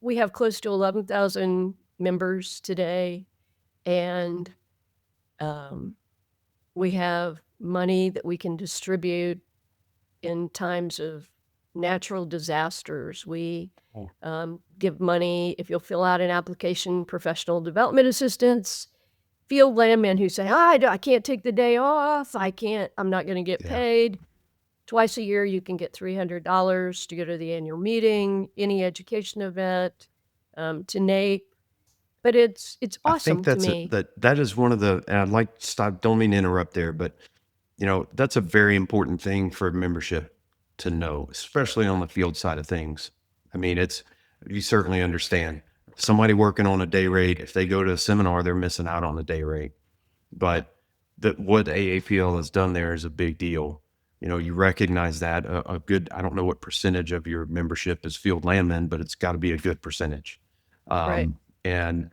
A: We have close to 11,000 members today, and um, we have money that we can distribute in times of natural disasters. We give money if you'll fill out an application, professional development assistance, field landmen who say, I can't take the day off. I'm not going to get
C: Yeah.
A: paid. Twice a year, you can get $300 to go to the annual meeting, any education event, to NAPE. But it's
C: I think
A: awesome to me.
C: that is one of the, and I'd like to stop, don't mean to interrupt there, but that's a very important thing for membership to know, especially on the field side of things. I mean, you certainly understand somebody working on a day rate, if they go to a seminar, they're missing out on the day rate. But what AAPL has done there is a big deal. You recognize that a good, I don't know what percentage of your membership is field landmen, but it's got to be a good percentage.
A: Right.
C: And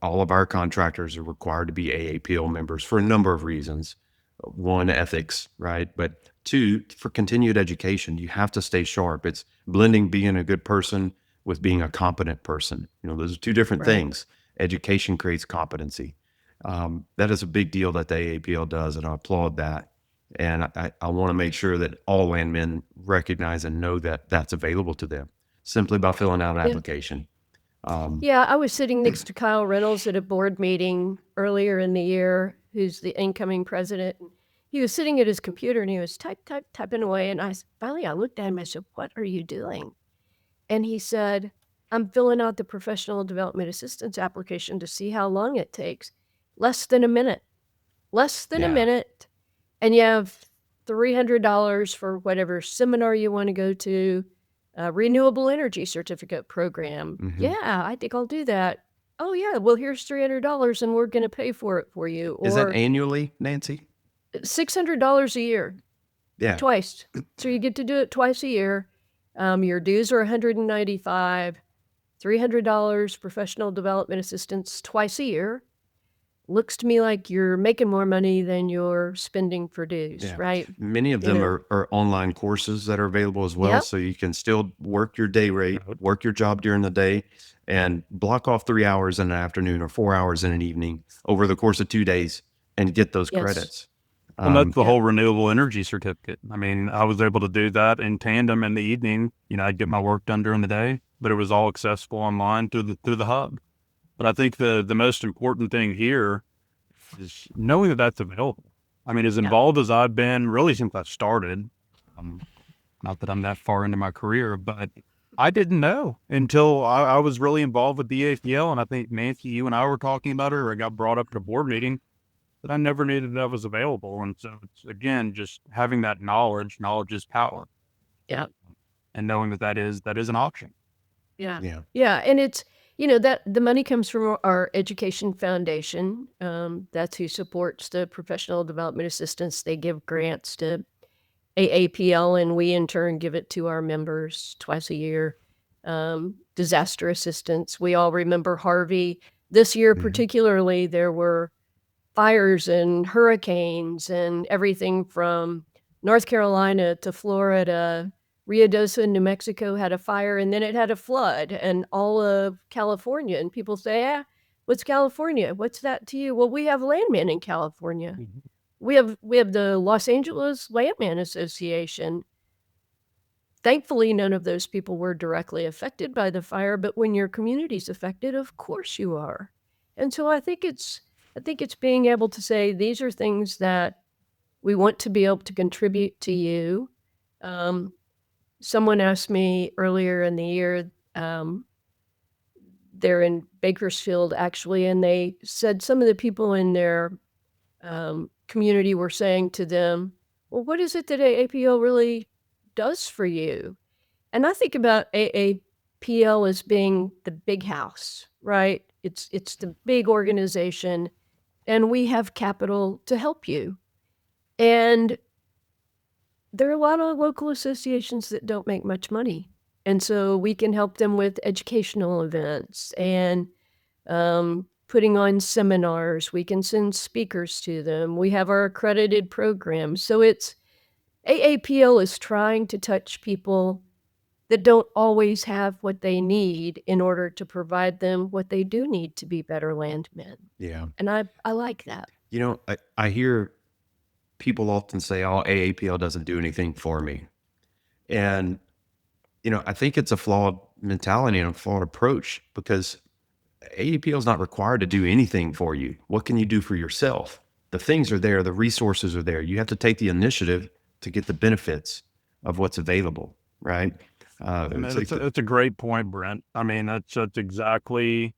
C: all of our contractors are required to be AAPL members for a number of reasons. One, ethics, right? But two, for continued education, you have to stay sharp. It's blending being a good person with being a competent person. Those are two different
A: Right.
C: things. Education creates competency. That is a big deal that the AAPL does, and I applaud that. And I want to make sure that all landmen recognize and know that that's available to them simply by filling out an
A: Yeah.
C: application.
A: Yeah, I was sitting next to Kyle Reynolds at a board meeting earlier in the year, who's the incoming president. He was sitting at his computer and he was typing away. And finally I looked at him, I said, "What are you doing?" And he said, "I'm filling out the professional development assistance application to see how long it takes." Less than a minute. Less than a
C: Yeah.
A: minute. And you have $300 for whatever seminar you want to go to, a renewable energy certificate program.
C: Mhm.
A: Yeah, I think I'll do that. Oh, yeah, well, here's $300 and we're going to pay for it for you.
C: Is that
A: Or
C: annually, Nancy?
A: $600 a year,
C: Yeah.
A: twice. So you get to do it twice a year. Your dues are $195, $300 professional development assistance twice a year. Looks to me like you're making more money than you're spending for dues,
C: Yeah.
A: right?
C: Many of
A: You
C: them
A: know.
C: are online courses that are available as well.
A: Yep.
C: So you can still work your day rate, work your job during the day, and block off 3 hours in an afternoon or 4 hours in an evening over the course of 2 days and get those
A: Yes.
C: credits.
B: And that's the
A: Yeah.
B: whole renewable energy certificate. I mean, I was able to do that in tandem in the evening. I'd get my work done during the day, but it was all accessible online through the hub. But I think the most important thing here is knowing that that's available. I mean, as involved as I've been really since I started, not that I'm that far into my career, but I didn't know until I was really involved with the AAPL. And I think, Nancy, you and I were talking about it, or it got brought up at a board meeting, that I never knew that was available. And so it's, again, just having that knowledge is power.
A: Yeah.
B: And knowing that is an option.
A: Yeah.
C: Yeah.
A: Yeah. And it's, that the money comes from our education foundation. That's who supports the professional development assistance. They give grants to AAPL, and we in turn give it to our members twice a year. Disaster assistance. We all remember Harvey. This year,
C: Mhm.
A: particularly, there were fires and hurricanes and everything from North Carolina to Florida. Ruidoso, New Mexico had a fire, and then it had a flood, and all of California. And people say, what's California? What's that to you? Well, we have landmen in California. We have the Los Angeles Landman Association. Thankfully, none of those people were directly affected by the fire, but when your community's affected, of course you are. And so I think it's being able to say, these are things that we want to be able to contribute to you. Someone asked me earlier in the year, they're in Bakersfield, actually, and they said some of the people in their community were saying to them, well, what is it that AAPL really does for you. And I think about AAPL as being the big house, right? It's the big organization, and we have capital to help you. And there are a lot of local associations that don't make much money. And so we can help them with educational events and putting on seminars. We can send speakers to them. We have our accredited programs. So it's AAPL is trying to touch people that don't always have what they need in order to provide them what they do need to be better landmen.
C: Yeah.
A: And I like that.
C: You know, I hear people often say, oh, AAPL doesn't do anything for me. And, you know, I think it's a flawed mentality and a flawed approach, because AAPL is not required to do anything for you. What can you do for yourself? The things are there. The resources are there. You have to take the initiative to get the benefits of what's available, right?
B: And it's a great point, Brent. I mean, that's exactly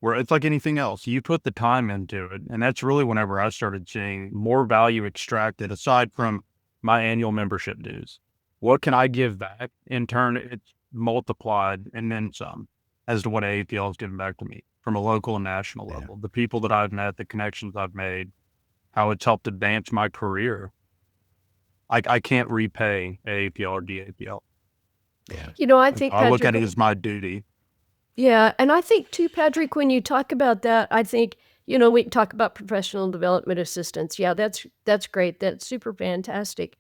B: where it's like anything else. You put the time into it. And that's really whenever I started seeing more value extracted aside from my annual membership dues. What can I give back? In turn, it's multiplied and then some as to what AAPL has given back to me from a local and national level. The people that I've met, the connections I've made, how it's helped advance my career. I can't repay AAPL or DAPL.
C: Yeah.
A: You know, I think
B: I look at
A: Patrick,
B: it as my duty.
A: yeah, and I think too, Patrick, when you talk about that, I think, you know, we talk about professional development assistance. Yeah, that's great. That's super fantastic.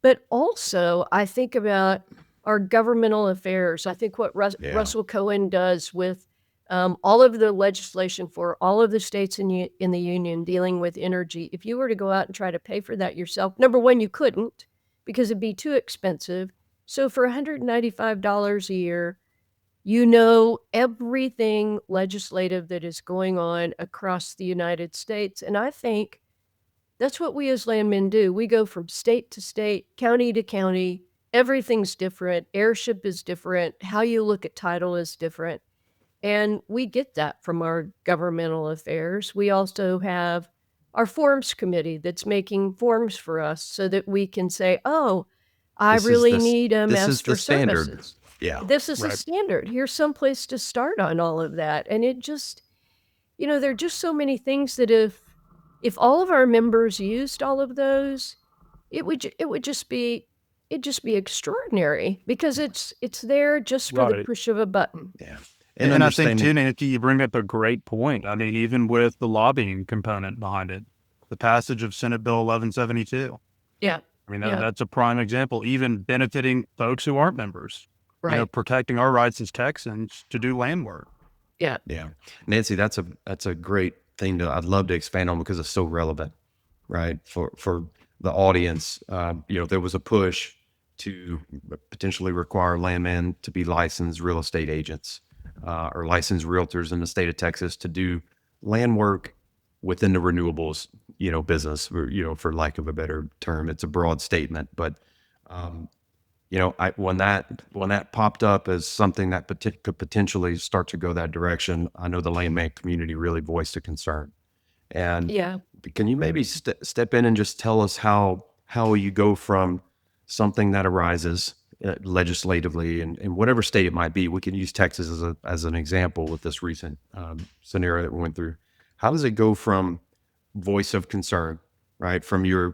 A: But also, I think about our governmental affairs. I think what Russell Cohen does with all of the legislation for all of the states in the union dealing with energy. If you were to go out and try to pay for that yourself, number one, you couldn't because it'd be too expensive. So for $195 a year, you know everything legislative that is going on across the United States. And I think that's what we as landmen do. We go from state to state, county to county. Everything's different. Airship is different. How you look at title is different. And we get that from our governmental affairs. We also have our forms committee that's making forms for us so that we can say, oh, I really need a master services.
C: Yeah.
A: This is a
B: Right.
A: standard. Here's some place to start on all of that. And it just, you know, there are just so many things that if all of our members used all of those, it would just be extraordinary because it's there just for the
B: Right.
A: push of a button.
C: Yeah.
B: And I think too, Nancy, you bring up a great point. I mean, even with the lobbying component behind it, the passage of Senate Bill 1172.
A: Yeah.
B: I mean,
A: Yeah.
B: that's a prime example, even benefiting folks who aren't members,
A: Right.
B: you know, protecting our rights as Texans to do land work.
A: Yeah.
C: Yeah. Nancy, that's a great thing I'd love to expand on because it's so relevant, right? For the audience, you know, there was a push to potentially require landmen to be licensed real estate agents or licensed realtors in the state of Texas to do land work within the renewables, you know, business, or, you know, for lack of a better term. It's a broad statement, but you know, when that popped up as something that could potentially start to go that direction, I know the landman community really voiced a concern. And
A: Yeah.
C: can you maybe step in and just tell us how you go from something that arises legislatively in whatever state it might be? We can use Texas as an example with this recent scenario that we went through. How does it go from voice of concern, right, from your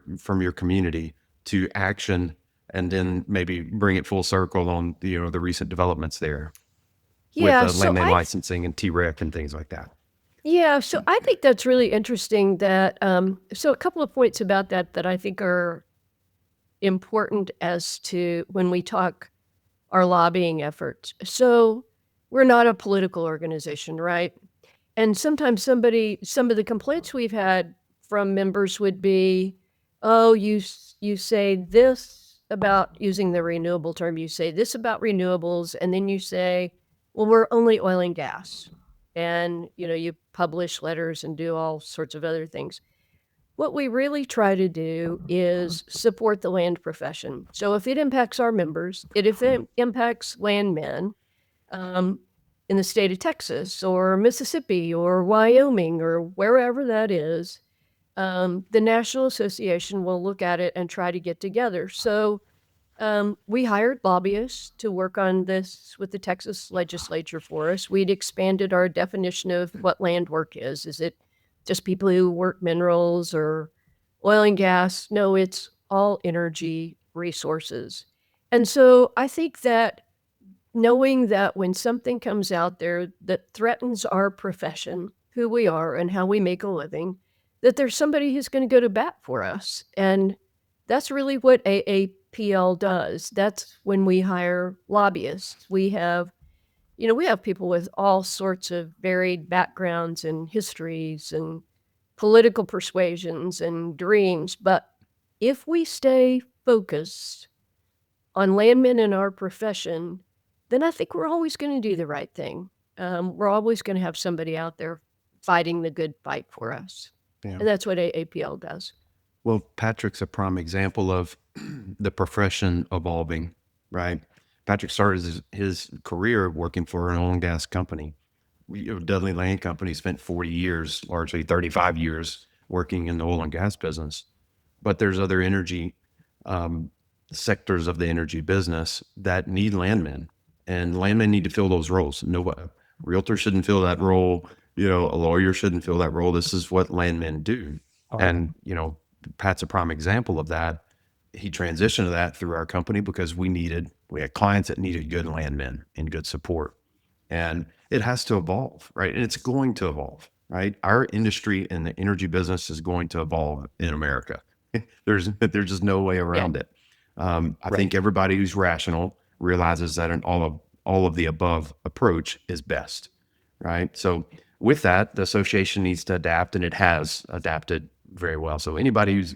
C: community to action, and then maybe bring it full circle on the recent developments there
A: Yeah.
C: with
A: So
C: landman licensing and TREC and things like that?
A: Yeah, so I think that's really interesting that, so a couple of points about that I think are important as to when we talk our lobbying efforts. So we're not a political organization, right? And sometimes some of the complaints we've had from members would be, oh, you say this about using the renewable term, you say this about renewables, and then you say, well, we're only oil and gas. And, you know, you publish letters and do all sorts of other things. What we really try to do is support the land profession. So if it impacts our members, if it impacts landmen in the state of Texas or Mississippi or Wyoming or wherever that is, the National Association will look at it and try to get together. So We hired lobbyists to work on this with the Texas legislature for us. We'd expanded our definition of what land work is. Is it just people who work minerals or oil and gas? No, it's all energy resources. And so I think that knowing that when something comes out there that threatens our profession, who we are and how we make a living, that there's somebody who's going to go to bat for us. And that's really what AAPL does. That's when we hire lobbyists. We have, we have people with all sorts of varied backgrounds and histories and political persuasions and dreams. But if we stay focused on landmen in our profession, then I think we're always going to do the right thing. We're always going to have somebody out there fighting the good fight for us.
F: Yeah.
A: And that's what AAPL does.
F: Well, Patrick's a prime example of the profession evolving, right? Patrick started his career working for an oil and gas company. Dudley Land Company spent 40 years, largely 35 years, working in the oil and gas business. But there's other energy sectors of the energy business that need landmen, and landmen need to fill those roles. A realtor shouldn't fill that role. A lawyer shouldn't fill that role. This is what landmen do. And, Pat's a prime example of that. He transitioned to that through our company because we had clients that needed good landmen and good support. And it has to evolve, right? And it's going to evolve, right? Our industry and the energy business is going to evolve in America. There's just no way around it. I think everybody who's rational realizes that an all of the above approach is best, right? So with that, the association needs to adapt, and it has adapted very well. So anybody who's,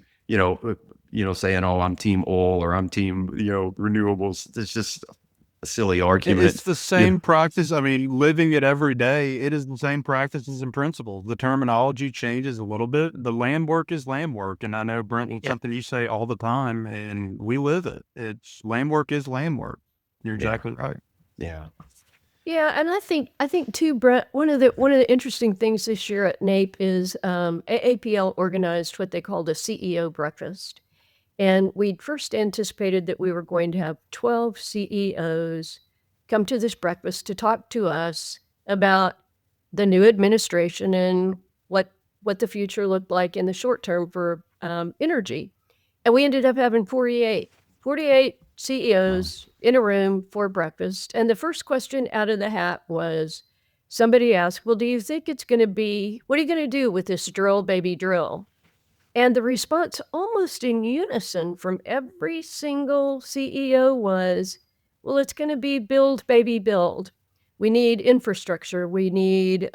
F: saying, oh, I'm team oil or I'm team, renewables, it's just a silly argument.
B: It's the same practice. I mean, living it every day, it is the same practices and principles. The terminology changes a little bit. The land work is land work. And I know, Brent, it's something you say all the time, and we live it. It's land work is land work. You're exactly right.
F: Yeah.
A: Yeah, and I think too, Brent, one of the interesting things this year at NAPE is AAPL organized what they called a CEO breakfast. And we'd first anticipated that we were going to have 12 CEOs come to this breakfast to talk to us about the new administration and what the future looked like in the short term for energy. And we ended up having 48 CEOs in a room for breakfast. And the first question out of the hat was, somebody asked, well, do you think it's going to be, what are you going to do with this drill, baby, drill? And the response almost in unison from every single CEO was, well, it's going to be build, baby, build. We need infrastructure. We need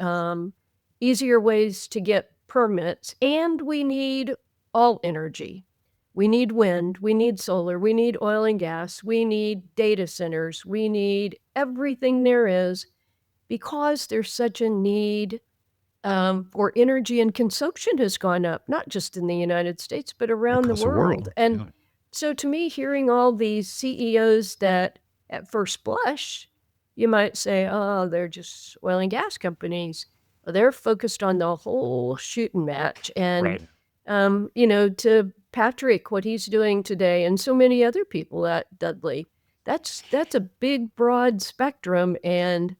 A: easier ways to get permits. And we need all energy. We need wind. We need solar. We need oil and gas. We need data centers. We need everything there is, because there's such a need for energy, and consumption has gone up, not just in the United States, but around the world. And so to me, hearing all these CEOs that at first blush, you might say, oh, they're just oil and gas companies. Well, they're focused on the whole shooting match. And, to Patrick, what he's doing today, and so many other people at Dudley, that's a big, broad spectrum. And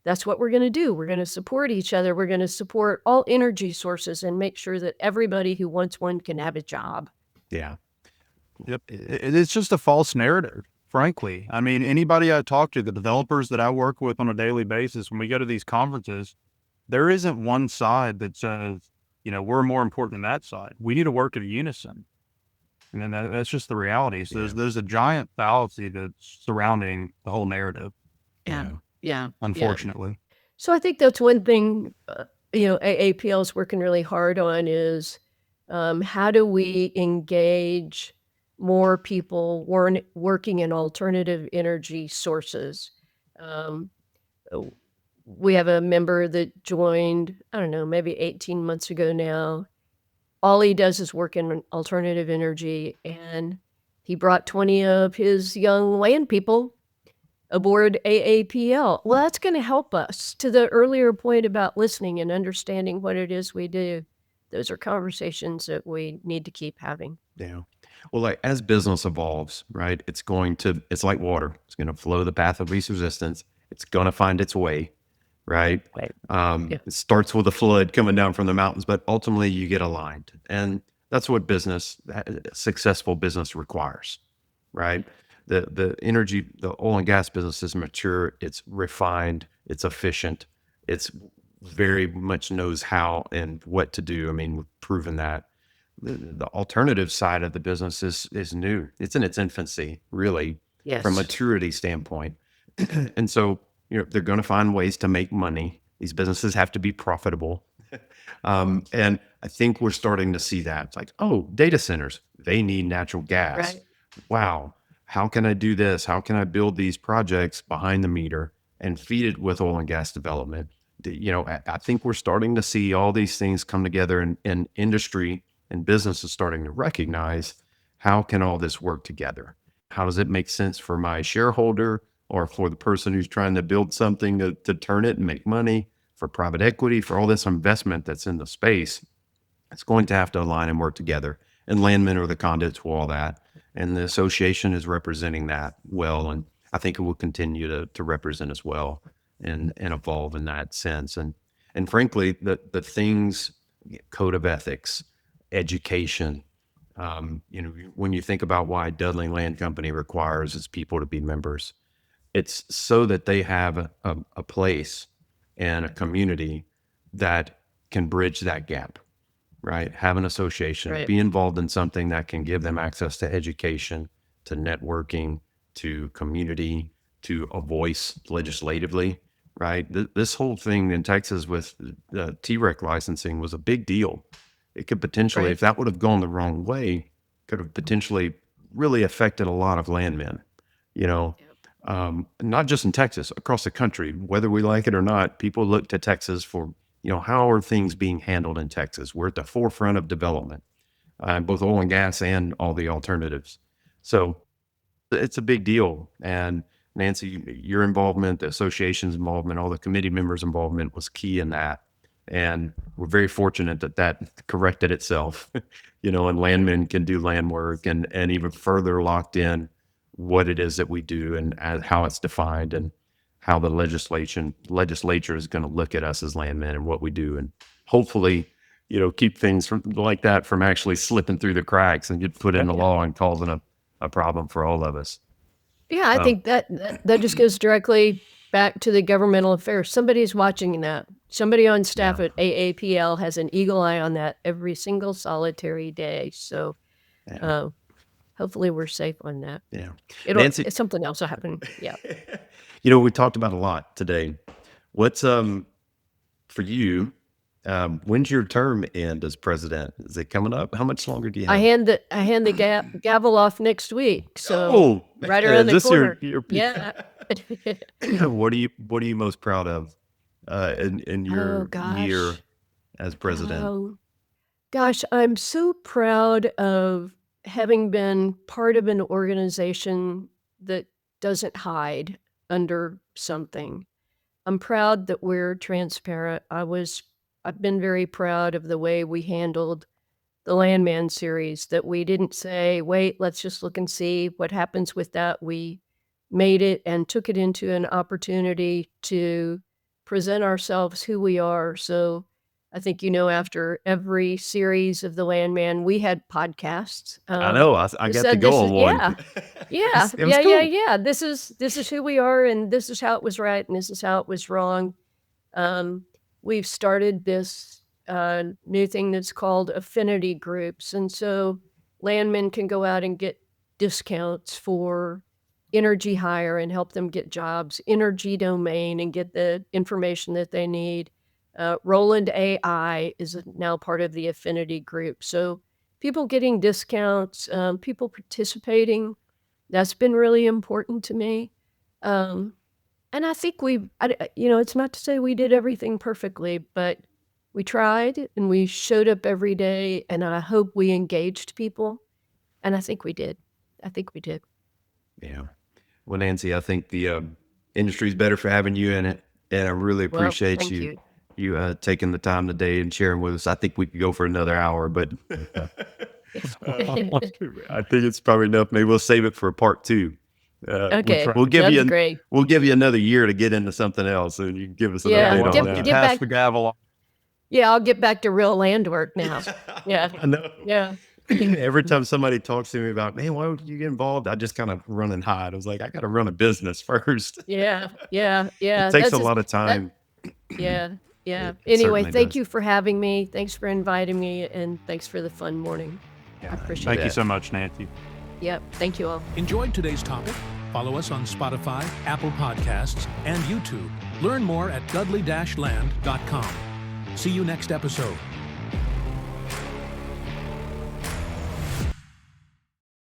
A: that's what we're going to do. We're going to support each other. We're going to support all energy sources and make sure that everybody who wants one can have a job.
F: Yeah.
B: Yep. It's just a false narrative, frankly. I mean, anybody I talk to, the developers that I work with on a daily basis, when we go to these conferences, there isn't one side that says, we're more important than that side. We need to work in unison. And then that's just the reality. So there's a giant fallacy that's surrounding the whole narrative.
A: Yeah.
B: Unfortunately.
A: Yeah. So I think that's one thing, AAPL is working really hard on is how do we engage more people working in alternative energy sources? We have a member that joined, I don't know, maybe 18 months ago now. All he does is work in alternative energy, and he brought 20 of his young land people aboard AAPL. Well, that's going to help us. To the earlier point about listening and understanding what it is we do, those are conversations that we need to keep having.
F: Yeah. Well, like as business evolves, right? It's like water. It's going to flow the path of least resistance. It's going to find its way, right?
E: Right.
A: Yeah.
F: It starts with a flood coming down from the mountains, but ultimately you get aligned. And that's what successful business requires, right? The oil and gas business is mature, it's refined, it's efficient, it's very much knows how and what to do. I mean, we've proven that. The alternative side of the business is new. It's in its infancy, really, from a
A: Yes.
F: maturity standpoint. And so, they're going to find ways to make money. These businesses have to be profitable. And I think we're starting to see that. It's like, oh, data centers, they need natural gas.
A: Right.
F: Wow. How can I do this? How can I build these projects behind the meter and feed it with oil and gas development? I think we're starting to see all these things come together, and industry and business is starting to recognize, how can all this work together? How does it make sense for my shareholder or for the person who's trying to build something to turn it and make money, for private equity, for all this investment that's in the space? It's going to have to align and work together. And Landmen are the conduits for all that. And the association is representing that well. And I think it will continue to represent as well and evolve in that sense. And frankly, the things, code of ethics, education, when you think about why Dudley Land Company requires its people to be members, it's so that they have a place and a community that can bridge that gap, right? Have an association,
A: Right.
F: be involved in something that can give them access to education, to networking, to community, to a voice legislatively, right? This whole thing in Texas with TREC licensing was a big deal. It could potentially,
A: Right.
F: if that would have gone the wrong way, could have potentially really affected a lot of landmen, you know, not just in Texas, across the country. Whether we like it or not, people look to Texas for, how are things being handled in Texas? We're at the forefront of development, both oil and gas and all the alternatives. So it's a big deal. And Nancy, your involvement, the association's involvement, all the committee members' involvement was key in that. And we're very fortunate that corrected itself, and landmen can do land work and even further locked in what it is that we do and how it's defined and how the legislature is going to look at us as landmen and what we do. And hopefully, keep things like that from actually slipping through the cracks and get put in the law and causing a problem for all of us.
A: Yeah, I think that just goes directly back to the governmental affairs. Somebody's watching that. Somebody on staff at AAPL has an eagle eye on that every single solitary day. So hopefully we're safe on that.
F: Yeah.
A: Nancy, something else will happen. Yeah.
F: We talked about a lot today. What's for you? When's your term end as president? Is it coming up? How much longer do you have?
A: I hand the gavel off next week. So right around the corner. Yeah.
F: What are you most proud of in your year as president?
A: Gosh, I'm so proud of having been part of an organization that doesn't hide under something. I'm proud that we're transparent. I've been very proud of the way we handled the Landman series, that we didn't say, wait, let's just look and see what happens with that. We made it and took it into an opportunity to present ourselves who we are. So I think, after every series of the Landman, we had podcasts.
F: I know. I got to go on one.
A: Yeah. Yeah. This is who we are, and this is how it was right, and this is how it was wrong. We've started this new thing that's called affinity groups. And so landmen can go out and get discounts for energy hire and help them get jobs, energy domain, and get the information that they need. Roland AI is now part of the affinity group. So people getting discounts, people participating, that's been really important to me. And I think it's not to say we did everything perfectly, but we tried and we showed up every day, and I hope we engaged people. And I think we did.
F: Yeah. Well, Nancy, I think the industry's better for having you in it. And I really appreciate
A: thank
F: you taking the time today and sharing with us. I think we could go for another hour, but
C: I think it's probably enough. Maybe we'll save it for part 2.
A: Okay,
C: We'll give
A: that'd
C: you
A: be great.
C: we'll give you another year to get into something else, and you can give us an
A: Yeah,
C: update
A: get-
C: on that.
A: get
B: Pass
A: back-
B: the gavel.
A: Yeah, I'll get back to real land work now. Yeah,
C: I know.
A: yeah.
C: Every time somebody talks to me about, man, why would you get involved? I just kind of run and hide. I was like, I got to run a business first.
A: Yeah.
C: It takes
A: That's
C: a
A: just-
C: lot of time.
A: Yeah. Yeah.
C: It
A: Anyway,
C: certainly
A: thank
C: does.
A: you for having me. Thanks for inviting me, and thanks for the fun morning. I appreciate
B: Thank you
A: it.
B: so much, Nancy.
A: Yep. Thank you all.
D: Enjoyed today's topic? Follow us on Spotify, Apple Podcasts, and YouTube. Learn more at dudley-land.com. See you next episode.